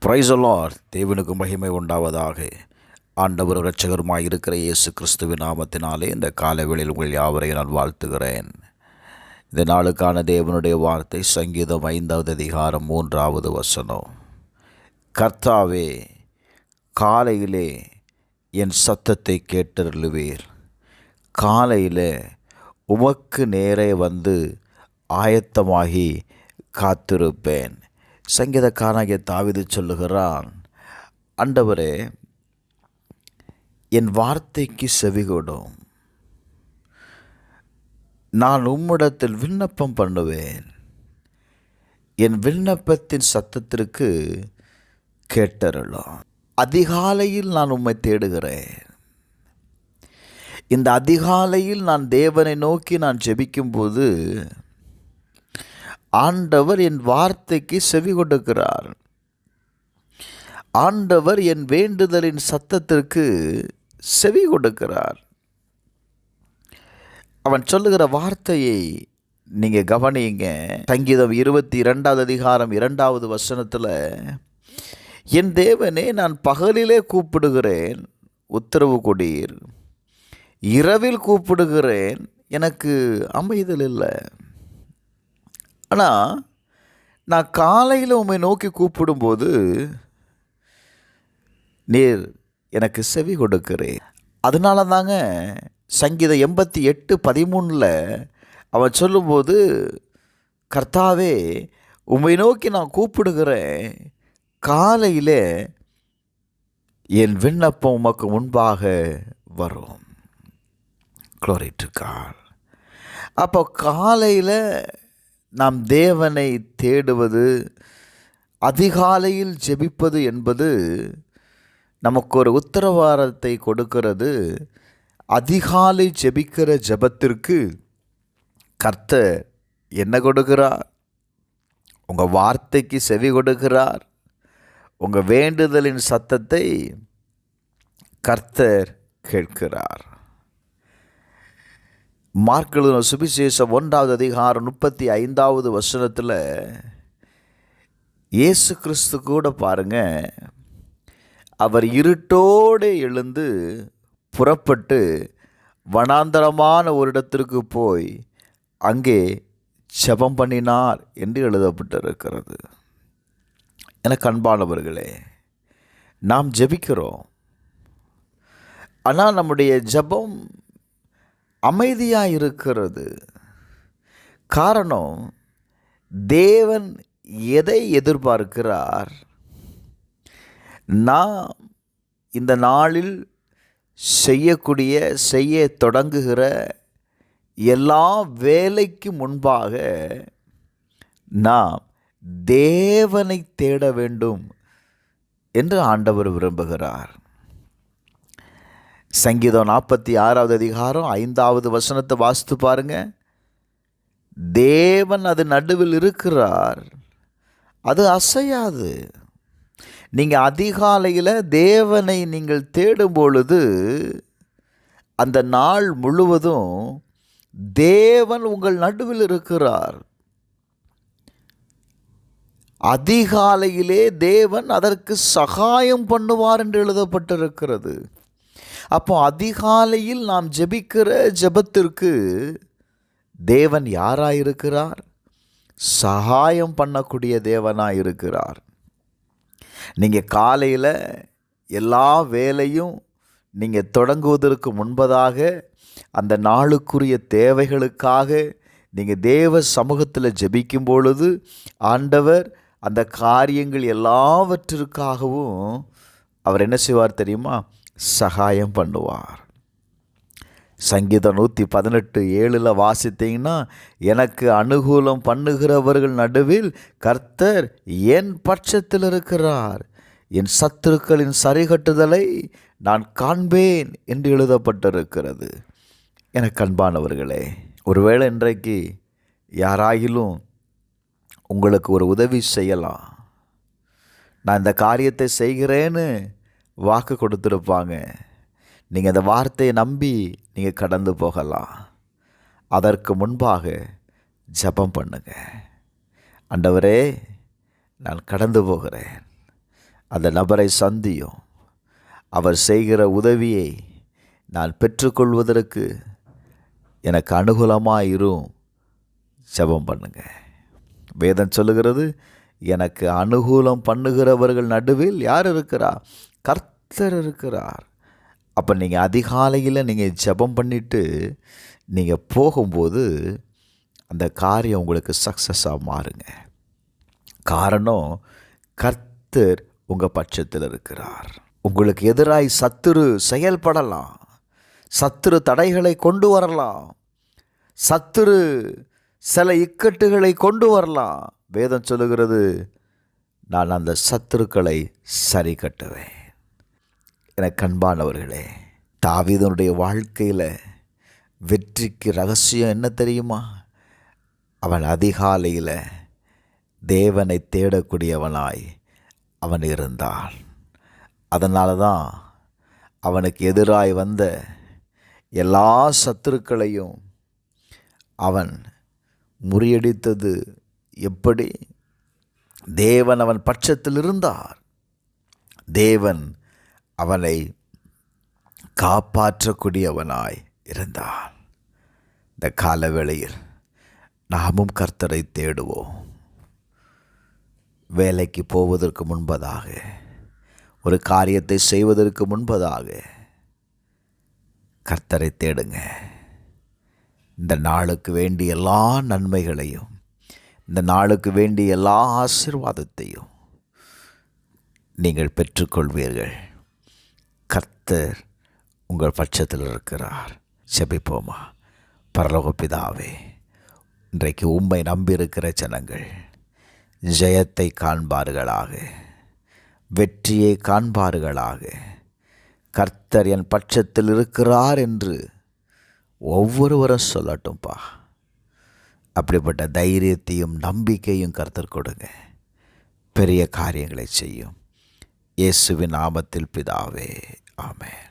Praise the Lord. தேவனுக்கு மகிமை உண்டாவதாக. ஆண்டவர் இரட்சகருமாய் இருக்கிற இயேசு கிறிஸ்துவின் நாமத்தினாலே இந்த காலவேளையில் உங்கள் யாவரையும் நான் வாழ்த்துகிறேன். இந்த நாளுக்கான தேவனுடைய வார்த்தை சங்கீதம் 5வது அதிகாரம் 3வது வசனம். கர்த்தாவே, காலையிலே என் சத்தத்தை கேட்டருளுவீர். காலையில் உமக்கு நேரே வந்து ஆயத்தமாகி காத்திருப்பேன். சங்கீதக்காரனாகிய தாவீது சொல்லுகிறான், ஆண்டவரே, என் வார்த்தைக்கு செவிகொடும். நான் உம்மிடத்தில் விண்ணப்பம் பண்ணுவேன். என் விண்ணப்பத்தின் சத்தத்திற்கு கேட்டருளும். அதிகாலையில் நான் உம்மை தேடுகிறேன். இந்த அதிகாலையில் நான் தேவனை நோக்கி நான் ஜெபிக்கும்போது ஆண்டவர் என் வார்த்தைக்கு செவி கொடுக்கிறார். ஆண்டவர் என் வேண்டுதலின் சத்தத்திற்கு செவி கொடுக்கிறார். அவன் சொல்லுகிற வார்த்தையை நீங்கள் கவனிங்க. சங்கீதம் 22வது அதிகாரம் 2வது வசனத்தில், என் தேவனே, நான் பகலிலே கூப்பிடுகிறேன், உத்தரவு கொடீர். இரவில் கூப்பிடுகிறேன், எனக்கு அமைதல் இல்லை. ஆனால் நான் காலையில் உம்மை நோக்கி கூப்பிடும்போது நீர் எனக்கு செவி கொடுக்கிறேன். அதனால தாங்க சங்கீதம் 88:13 அவன் சொல்லும்போது, கர்த்தாவே, உம்மை நோக்கி நான் கூப்பிடுகிறேன், காலையில் என் விண்ணப்பம் உமக்கு முன்பாக வரும். Glory to God. அப்போ காலையில் நாம் தேவனை தேடுவது, அதிகாலையில் ஜெபிப்பது என்பது நமக்கு ஒரு உத்தரவாதத்தை கொடுக்கிறது. அதிகாலை ஜெபிக்கிற ஜெபத்திற்கு கர்த்தர் என்ன கொடுக்கிறார்? உங்கள் வார்த்தைக்கு செவி கொடுக்கிறார். உங்கள் வேண்டுதலின் சத்தத்தை கர்த்தர் கேட்கிறார். மார்க் எழுதின சுவிசேஷம் 1வது அதிகாரம் 35வது வசனத்தில் இயேசு கிறிஸ்து கூட பாருங்க, அவர் இருட்டோடு எழுந்து புறப்பட்டு வனாந்தரமான ஒரு இடத்திற்கு போய் அங்கே ஜெபம் பண்ணினார் என்று எழுதப்பட்டிருக்கிறது. எனக்கு அன்பானவர்களே, நாம் ஜெபிக்கிறோம், ஆனால் நம்முடைய ஜெபம் அமைதியாக இருக்கிறது. காரணம், தேவன் எதை எதிர்பார்க்கிறார்? நாம் இந்த நாளில் செய்ய தொடங்குகிற எல்லா வேலைக்கு முன்பாக நாம் தேவனை தேட வேண்டும் என்று ஆண்டவர் விரும்புகிறார். சங்கீதம் 46வது அதிகாரம் 5வது வசனத்தை வாசித்து பாருங்க. தேவன் அது நடுவில் இருக்கிறார், அது அசையாது. நீங்கள் அதிகாலையில் தேவனை நீங்கள் தேடும் பொழுது அந்த நாள் முழுவதும் தேவன் உங்கள் நடுவில் இருக்கிறார். அதிகாலையிலே தேவன் அதற்கு சகாயம் பண்ணுவார் என்று எழுதப்பட்டிருக்கிறது. அப்போ அதிகாலையில் நாம் ஜெபிக்கிற ஜெபத்திற்கு தேவன் யாராயிருக்கிறார்? சகாயம் பண்ணக்கூடிய தேவனாயிருக்கிறார். நீங்கள் காலையில் எல்லா வேலையும் நீங்கள் தொடங்குவதற்கு முன்பதாக அந்த நாளுக்குரிய தேவைகளுக்காக நீங்கள் தேவ சமூகத்தில் ஜெபிக்கும் பொழுது ஆண்டவர் அந்த காரியங்கள் எல்லாவற்றிற்காகவும் அவர் என்ன செய்வார் தெரியுமா? சகாயம் பண்ணுவார். சங்கீதம் 118:7 வாசித்தீங்கன்னா, எனக்கு அனுகூலம் பண்ணுகிறவர்கள் நடுவில் கர்த்தர் என் பட்சத்தில் இருக்கிறார், என் சத்துருக்களின் சரிகட்டுதலை நான் காண்பேன் என்று எழுதப்பட்டிருக்கிறது. எனக்கு அன்பானவர்களே, ஒருவேளை இன்றைக்கு யாராயிலும் உங்களுக்கு ஒரு உதவி செய்யலாம். நான் இந்த காரியத்தை செய்கிறேன்னு வாக்கு கொடுத்துருப்பாங்க. நீங்கள் அந்த வார்த்தையை நம்பி நீங்கள் கடந்து போகலாம். அதற்கு முன்பாக ஜெபம் பண்ணுங்க. ஆண்டவரே, நான் கடந்து போகிறேன், அந்த நபரை சந்தியும். அவர் செய்கிற உதவியை நான் பெற்றுக்கொள்வதற்கு எனக்கு அனுகூலமாக இரும். ஜெபம் பண்ணுங்க. வேதம் சொல்லுகிறது, எனக்கு அனுகூலம் பண்ணுகிறவர்கள் நடுவில் யார் இருக்கிறார்? கர்த்தர் இருக்கிறார். அப்போ நீங்கள் அதிகாலையில் நீங்கள் ஜெபம் பண்ணிவிட்டு நீங்கள் போகும்போது அந்த காரியம் உங்களுக்கு சக்ஸஸாக மாறுங்க. காரணம், கர்த்தர் உங்கள் பட்சத்தில் இருக்கிறார். உங்களுக்கு எதிராய் சத்துரு செயல்படலாம், சத்துரு தடைகளை கொண்டு வரலாம், சத்துரு சில இக்கட்டுகளை கொண்டு வரலாம். வேதம் சொல்லுகிறது, நான் அந்த சத்துருக்களை சரி கட்டுவேன். எனக்கு அன்பானவர்களே, தாவீதுனுடைய வாழ்க்கையில் வெற்றிக்கு ரகசியம் என்ன தெரியுமா? அவன் அதிகாலையில் தேவனை தேடக்கூடியவனாய் அவன் இருந்தான். அதனால தான் அவனுக்கு எதிராய் வந்த எல்லா சத்துருக்களையும் அவன் முறியடித்தது. எப்படி? தேவன் அவன் பட்சத்தில் இருந்தார். தேவன் அவனை காப்பாற்றக்கூடியவனாய் இருந்தான். இந்த காலவேளையில் நாமும் கர்த்தரை தேடுவோம். வேலைக்கு போவதற்கு முன்பதாக, ஒரு காரியத்தை செய்வதற்கு முன்பதாக கர்த்தரை தேடுங்க. இந்த நாளுக்கு வேண்டிய எல்லா நன்மைகளையும், இந்த நாளுக்கு வேண்டிய எல்லா ஆசீர்வாதத்தையும் நீங்கள் பெற்றுக்கொள்வீர்கள். கர்த்தர் உங்கள் பட்சத்தில் இருக்கிறார். ஜெபிப்போமா? பரலோக பிதாவே, இன்றைக்கு உம்மை நம்பியிருக்கிற ஜனங்கள் ஜெயத்தை காண்பார்களாக, வெற்றியை காண்பார்களாக. கர்த்தர் என் பட்சத்தில் இருக்கிறார் என்று ஒவ்வொருவரும் சொல்லட்டும்பா. அப்படிப்பட்ட தைரியத்தையும் நம்பிக்கையும் கர்த்தர் கொடுங்க. பெரிய காரியங்களை செய்யும். இயேசுவின் நாமத்தில் பிதாவே, ஆமென்.